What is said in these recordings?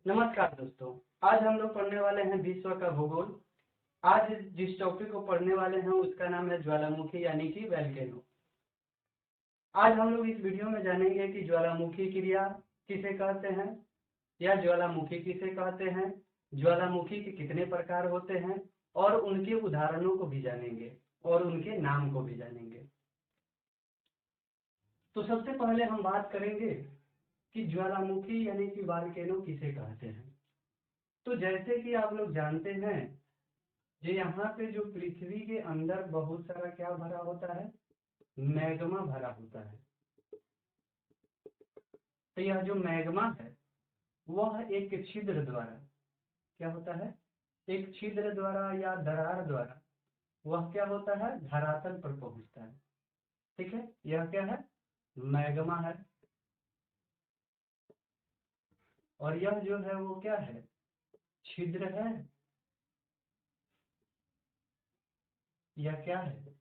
नमस्कार दोस्तों, आज हम लोग पढ़ने वाले हैं विश्व का भूगोल। आज जिस टॉपिक को पढ़ने वाले हैं उसका नाम है ज्वालामुखी यानी कि वोल्केनो। आज हम लोग इस वीडियो में जानेंगे कि ज्वालामुखी क्रिया किसे कहते हैं या ज्वालामुखी किसे कहते हैं, ज्वालामुखी के कितने प्रकार होते हैं और उनके उदाहरणों को भी जानेंगे और उनके नाम को भी जानेंगे। तो सबसे पहले हम बात करेंगे कि ज्वालामुखी यानी कि वोल्केनो किसे कहते हैं। तो जैसे कि आप लोग जानते हैं, जो यहाँ पे जो पृथ्वी के अंदर बहुत सारा क्या भरा होता है, मैग्मा भरा होता है। तो यह जो मैग्मा है वह एक छिद्र द्वारा क्या होता है, एक छिद्र द्वारा या दरार द्वारा वह क्या होता है, धरातल पर पहुंचता है। ठीक है, यह क्या है, मैग्मा है। और यह जो है वो क्या है, छिद्र है। यह क्या है,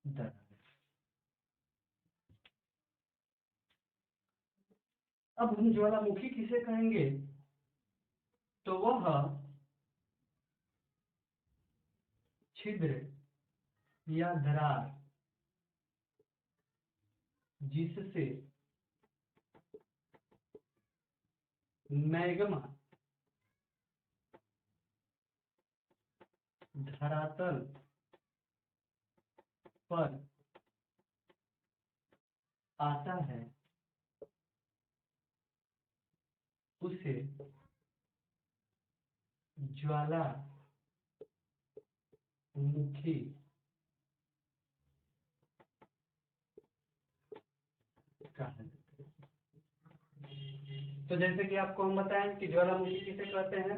दरार। अब हम ज्वालामुखी किसे कहेंगे, तो वह छिद्र या दरार जिससे मैग्मा धरातल पर आता है उसे ज्वालामुखी कहा जाता है। तो जैसे कि आपको हम बताएं कि ज्वालामुखी किसे कहते हैं,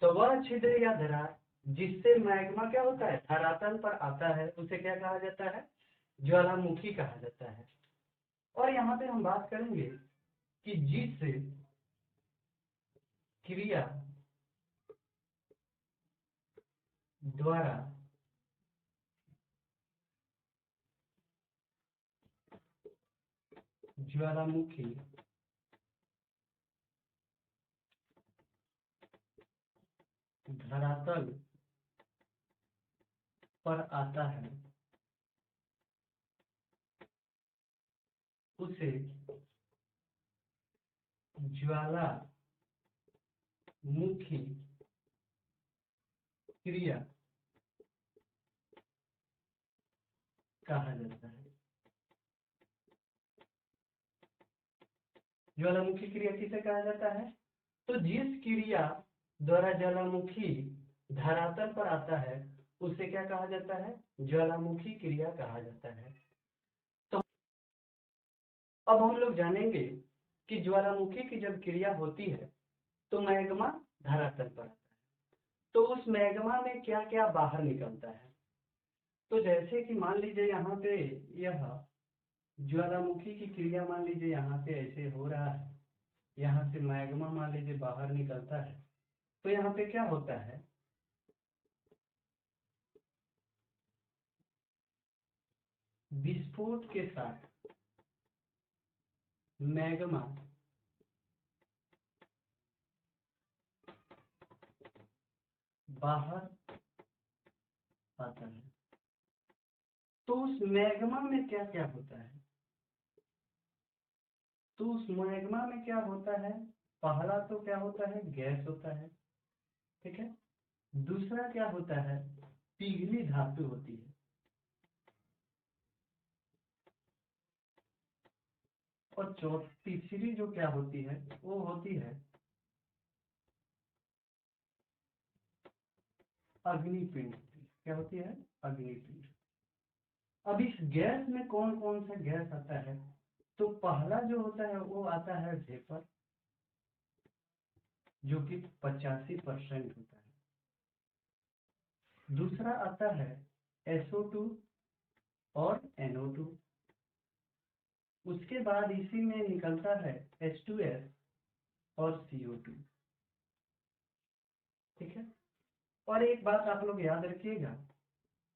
तो वह छिद्र या दरार जिससे मैग्मा क्या होता है, धरातल पर आता है उसे क्या कहा जाता है, ज्वालामुखी कहा जाता है। और यहाँ पे हम बात करेंगे कि जिस क्रिया द्वारा ज्वालामुखी धरातल पर आता है उसे ज्वालामुखी क्रिया कहा जाता है। ज्वालामुखी क्रिया किसे कहा जाता है, तो जिस क्रिया द्वारा ज्वालामुखी धरातल पर आता है उसे क्या कहा जाता है, ज्वालामुखी क्रिया कहा जाता है। तो अब हम लोग जानेंगे कि ज्वालामुखी की जब क्रिया होती है तो मैग्मा धरातल पर आता है, तो उस मैग्मा में क्या क्या बाहर निकलता है। तो जैसे कि मान लीजिए यहाँ पे यह ज्वालामुखी की क्रिया मान लीजिए यहाँ पे ऐसे हो रहा है, यहाँ से मैग्मा मान लीजिए बाहर निकलता है, तो यहाँ पे क्या होता है, विस्फोट के साथ मैग्मा बाहर आता है। तो उस मैग्मा में क्या क्या होता है, तो उस मैग्मा में क्या होता है, पहला तो क्या होता है, गैस होता है। ठीक है, दूसरा क्या होता है, पिघली धातु होती है। और तीसरी जो क्या होती है वो होती है अग्निपिंड। क्या होती है, अग्निपिंड। अब इस गैस में कौन कौन सा गैस आता है, तो पहला जो होता है वो आता है वेपर, जो कि 85% होता है। दूसरा आता है SO2 और NO2। उसके बाद इसी में निकलता है H2S और CO2। ठीक है, और एक बात आप लोग याद रखिएगा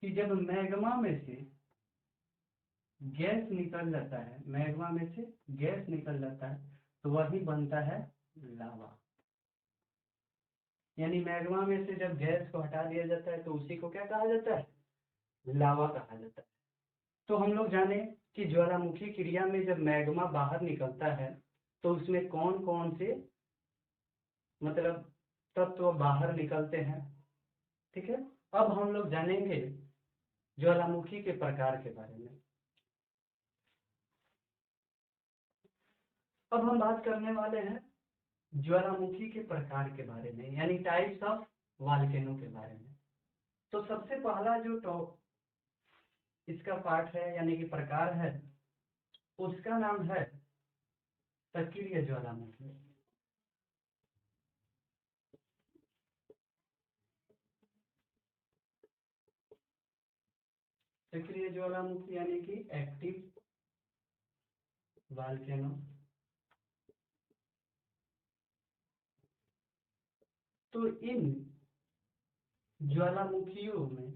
कि जब मैग्मा में से गैस निकल जाता है, मैग्मा में से गैस निकल जाता है, तो वही बनता है लावा। यानी मैग्मा में से जब गैस को हटा दिया जाता है तो उसी को क्या कहा जाता है, लावा कहा जाता है। तो हम लोग जाने कि ज्वालामुखी क्रिया में जब मैग्मा बाहर निकलता है तो उसमें कौन कौन से मतलब तत्व बाहर निकलते हैं। ठीक है, अब हम लोग जानेंगे ज्वालामुखी के प्रकार के बारे में। अब हम बात करने वाले हैं ज्वालामुखी के प्रकार के बारे में, यानी टाइप्स ऑफ वॉल्केनो के बारे में। तो सबसे पहला जो इसका पार्ट है यानी कि प्रकार है, उसका नाम है सक्रिय ज्वालामुखी। सक्रिय ज्वालामुखी यानी कि एक्टिव वॉल्केनो। तो इन ज्वालामुखियों में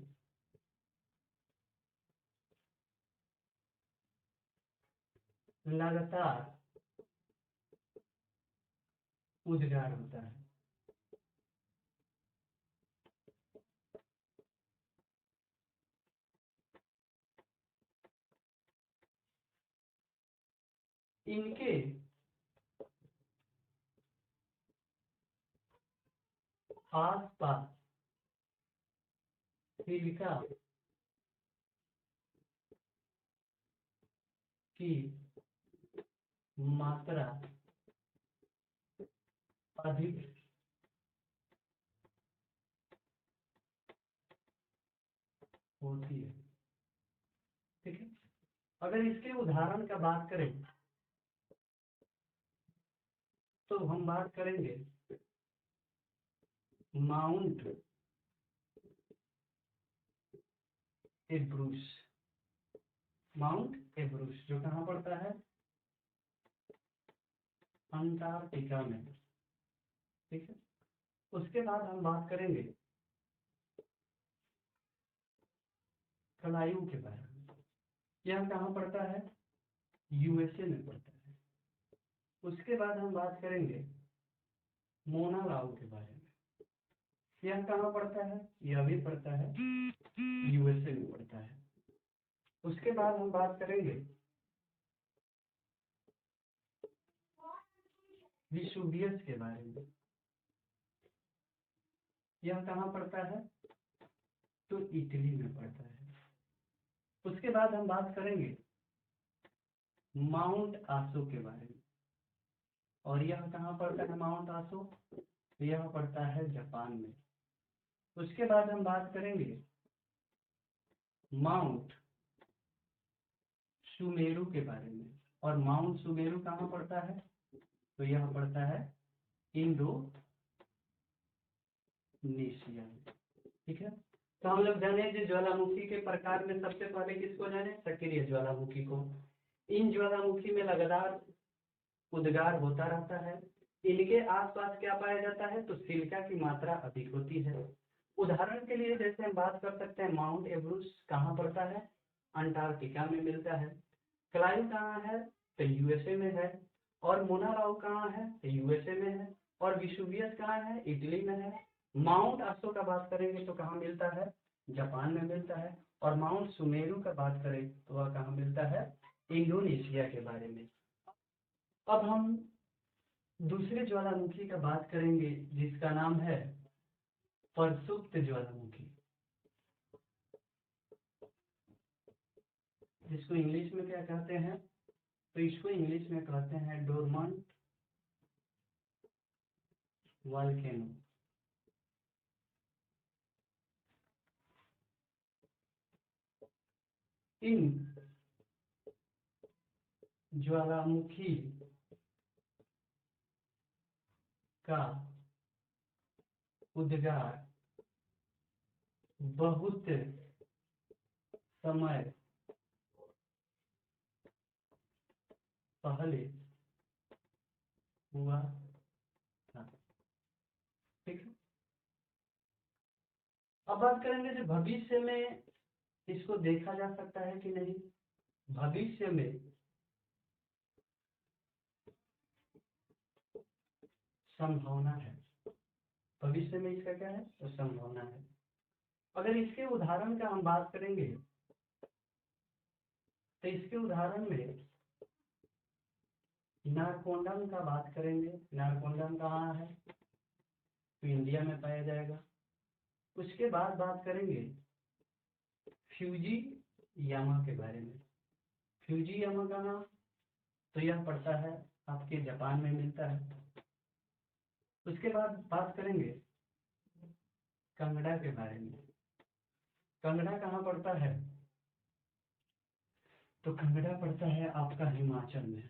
लगातार उद्गार होता है। इनके आसपास सिलिका की मात्रा अधिक होती है। ठीक है, अगर इसके उदाहरण का बात करें तो हम बात करेंगे माउंट एब्रूस। माउंट एब्रूस जो कहाँ पड़ता है, अंटार्कटिका में। ठीक है, उसके बाद हम बात करेंगे कलायू के बारे में। यह कहाँ पड़ता है, यूएसए में पड़ता है। उसके बाद हम बात करेंगे मोना लाऊ के बारे में। यह कहाँ पड़ता है, यह भी पड़ता है यूएसए में पड़ता है। उसके बाद हम बात करेंगे विसुवियस के बारे में। यह कहाँ पड़ता है, तो इटली में पड़ता है। उसके बाद हम बात करेंगे माउंट आसो के बारे में, और यह कहाँ पड़ता है माउंट आसो, तो यह पड़ता है जापान में। उसके बाद हम बात करेंगे माउंट सुमेरु के बारे में, और माउंट सुमेरु कहाँ पड़ता है, तो यह पड़ता है इंडोनेशिया में। ठीक है, तो हम लोग जाने जो ज्वालामुखी के प्रकार में सबसे पहले किसको जाने, सक्रिय ज्वालामुखी को। इन ज्वालामुखी में लगातार उद्गार होता रहता है। इनके आसपास क्या पाया जाता है, तो सिलिका की मात्रा अधिक होती है। उदाहरण के लिए जैसे हम बात कर सकते हैं माउंट एवरेस्ट कहाँ पड़ता है, अंटार्कटिका में मिलता है। क्लाइव कहाँ है, तो यूएसए में है। और मोना लाऊ कहाँ है, तो यूएसए में है। और विसुवियस कहाँ है, इटली में है। माउंट आसो का बात करेंगे तो कहाँ मिलता है, जापान में मिलता है। और माउंट सुमेरु का बात करें तो वह कहाँ मिलता है, इंडोनेशिया के बारे में। अब हम दूसरे ज्वालामुखी का बात करेंगे जिसका नाम है प्रसुप्त ज्वालामुखी, जिसको इंग्लिश में क्या कहते हैं, तो इसको इंग्लिश में कहते हैं डोरमेंट वॉल्केनो। इन ज्वालामुखी का उद्गार बहुत समय पहले हुआ था। ठीक है, अब बात करेंगे जो भविष्य में इसको देखा जा सकता है कि नहीं। भविष्य में संभावना है। भविष्य में इसका क्या है, तो संभावना है। अगर इसके उदाहरण का हम बात करेंगे तो इसके उदाहरण में नारकोंडम का बात करेंगे। नारकोंडम कहाँ है, तो इंडिया में पाया जाएगा। उसके बाद बात करेंगे फ्यूजी यामा के बारे में। फ्यूजी यामा कहाँ, तो यह पड़ता है आपके जापान में मिलता है। उसके बाद बात करेंगे कंगड़ा के बारे में। कंगड़ा कहाँ पड़ता है, तो कंगड़ा पड़ता है आपका हिमाचल में,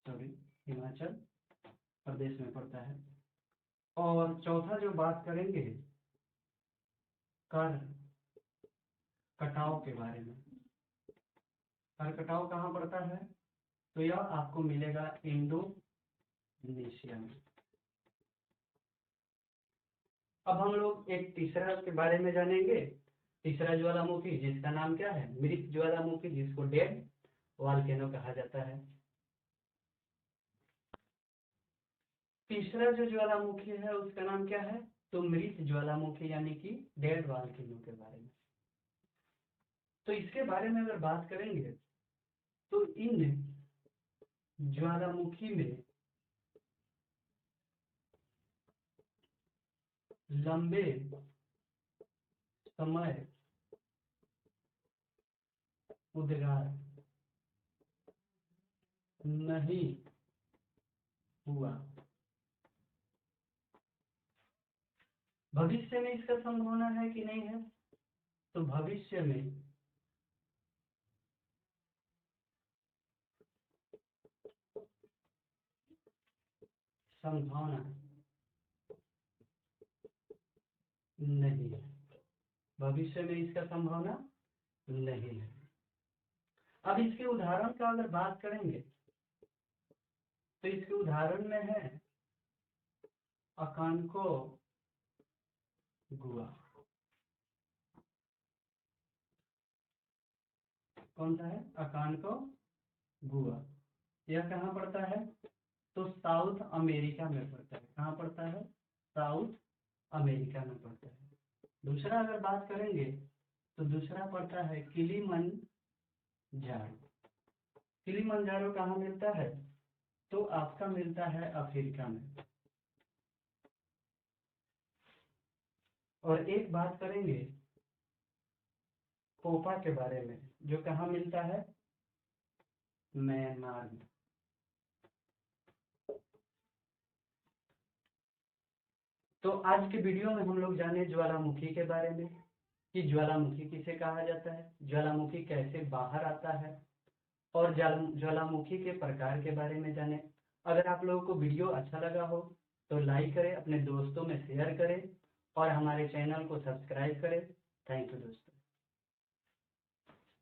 सॉरी हिमाचल प्रदेश में पड़ता है। और चौथा जो बात करेंगे कर कटाव के बारे में। कर कटाव कहाँ पड़ता है, तो यह आपको मिलेगा इंडोनेशिया में। अब हम लोग एक तीसरा के बारे में जानेंगे। तीसरा ज्वालामुखी जिसका नाम क्या है, मृत ज्वालामुखी, जिसको डेड वॉल्केनो कहा जाता है। तीसरा जो ज्वालामुखी है उसका नाम क्या है, तो मृत ज्वालामुखी यानी कि डेड वॉल्केनो के बारे में। तो इसके बारे में अगर बात करेंगे तो इन ज्वालामुखी में लंबे समय उद्गार नहीं हुआ। भविष्य में इसका संभावना है कि नहीं है, तो भविष्य में संभावना नहीं है। भविष्य में इसका संभावना नहीं है। अब इसके उदाहरण का अगर बात करेंगे तो इसके उदाहरण में है अकानको गुआ। कौन सा है, अकानको गुआ। यह कहाँ पड़ता है, तो साउथ अमेरिका में पड़ता है। कहाँ पड़ता है, साउथ अमेरिका में पड़ता है। दूसरा अगर बात करेंगे तो दूसरा पड़ता है किलिमंजारो। किलिमंजारो कहाँ मिलता है, तो आपका मिलता है अफ्रीका में। और एक बात करेंगे पोपा के बारे में, जो कहाँ मिलता है, म्यांमार में। तो आज के वीडियो में हम लोग जाने ज्वालामुखी के बारे में कि ज्वालामुखी किसे कहा जाता है, ज्वालामुखी कैसे बाहर आता है, और ज्वालामुखी के प्रकार के बारे में जाने। अगर आप लोगों को वीडियो अच्छा लगा हो तो लाइक करें, अपने दोस्तों में शेयर करें और हमारे चैनल को सब्सक्राइब करें। थैंक यू दोस्तों।